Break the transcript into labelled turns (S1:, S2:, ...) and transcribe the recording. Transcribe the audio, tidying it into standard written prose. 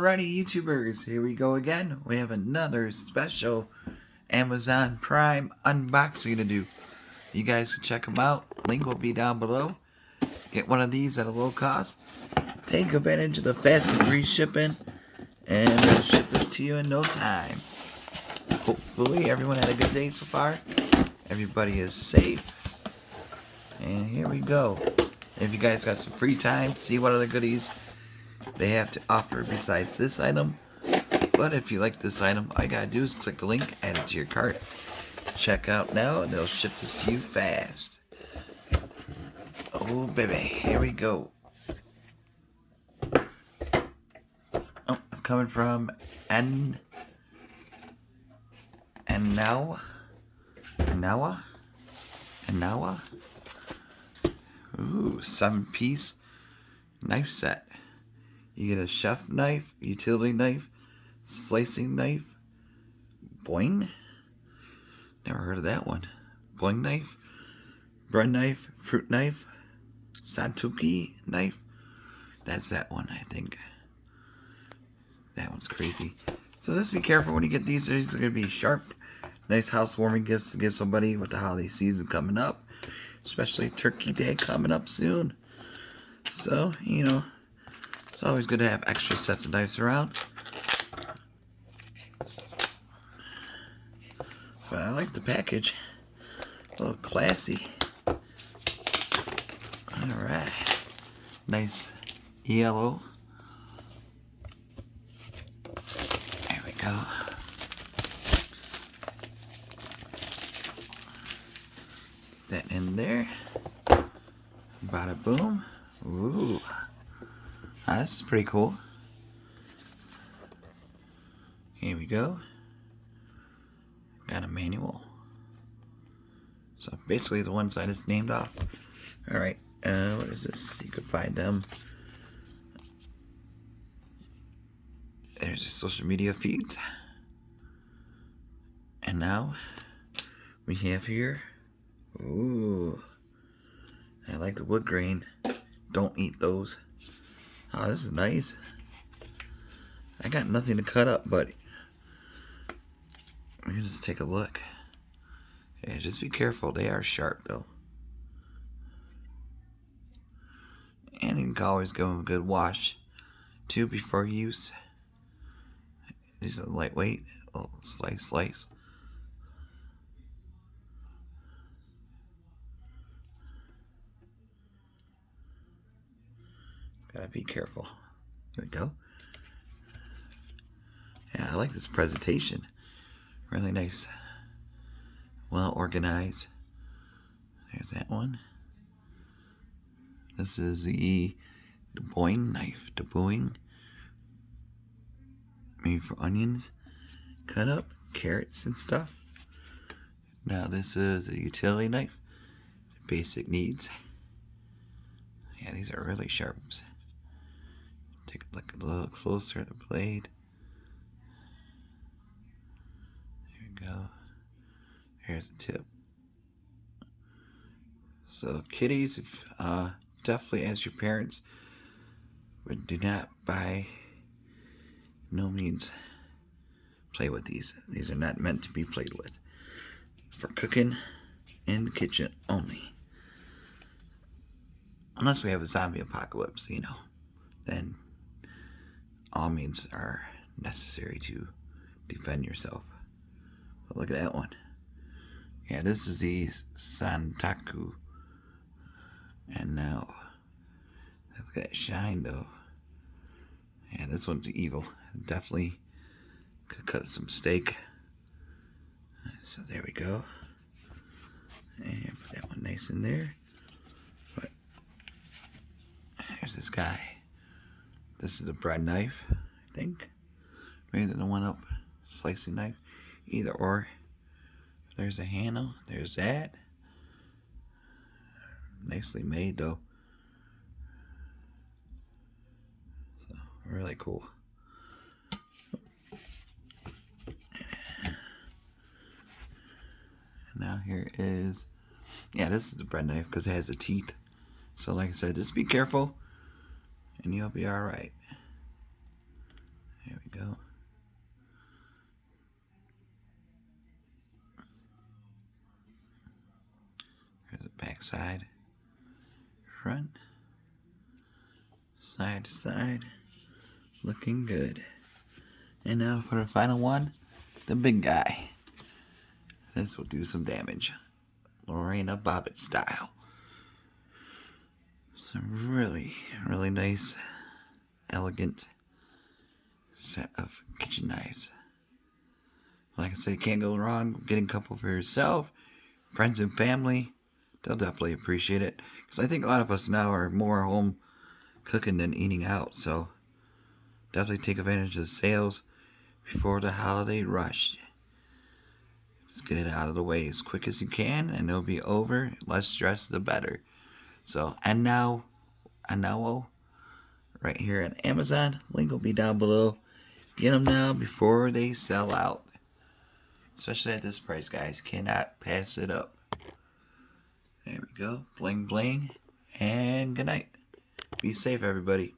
S1: Alrighty, YouTubers, here we go again. We have another special Amazon Prime unboxing to do. You guys can check them out. Link will be down below. Get one of these at a low cost. Take advantage of the fast and free shipping. And they'll ship this to you in no time. Hopefully everyone had a good day so far. Everybody is safe. And here we go. If you guys got some free time, see what other goodies they have to offer besides this item. But if you like this item, all you gotta do is click the link, add it to your cart. Check out now, and they'll ship this to you fast. Oh baby, here we go. Oh, it's coming from ENOWO. Ooh, 7-piece knife set. You get a chef knife, utility knife, slicing knife, boing. Never heard of that one. Boing knife, bread knife, fruit knife, santuki knife. That's that one, I think. That one's crazy. So just be careful when you get these. These are going to be sharp, nice housewarming gifts to give somebody with the holiday season coming up. Especially Turkey Day coming up soon. So, you know, it's always good to have extra sets of knives around. But I like the package. A little classy. Alright. Nice yellow. There we go. That in there. Bada boom. Ooh. This is pretty cool. Here we go. Got a manual. So basically the ones I just named off. Alright, what is this? You can find them. There's the social media feeds. And now we have here. Ooh. I like the wood grain. Don't eat those. Oh, this is nice. I got nothing to cut up, but we can just take a look. Yeah, just be careful. They are sharp, though. And you can always give them a good wash, too, before use. These are lightweight. Oh, slice. Gotta be careful. Here we go. Yeah, I like this presentation. Really nice. Well organized. There's that one. This is the boing knife. The boing. Maybe for onions. Cut up carrots and stuff. Now this is a utility knife. Basic needs. Yeah, these are really sharp. Take a look a little closer at the blade. There we go. Here's the tip. So kiddies, definitely ask your parents, but do not by no means play with these. These are not meant to be played with. For cooking in the kitchen only. Unless we have a zombie apocalypse, you know, then all means are necessary to defend yourself. But look at that one. Yeah, this is the Santaku. And now, look at that shine though. Yeah, this one's evil. Definitely could cut some steak. So there we go. And put that one nice in there. But there's this guy. This is the bread knife, I think. Maybe the one up slicing knife. Either or. There's a handle. There's that. Nicely made though. So really cool. Now here is, yeah, this is the bread knife because it has the teeth. So like I said, just be careful and you'll be alright. we go. Here's the back side, front, side to side, looking good. And now for the final one, the big guy. This will do some damage. Lorena Bobbitt style. Some really, really nice, elegant set of kitchen knives. Like I said, can't go wrong getting a couple for yourself, friends and family. They'll definitely appreciate it. Because I think a lot of us now are more home cooking than eating out. So definitely take advantage of the sales before the holiday rush. Just get it out of the way as quick as you can, and it'll be over. Less stress, the better. So, and now, ENOWO, right here at Amazon. Link will be down below. Get them now before they sell out. Especially at this price, guys. Cannot pass it up. There we go. Bling, bling. And good night. Be safe, everybody.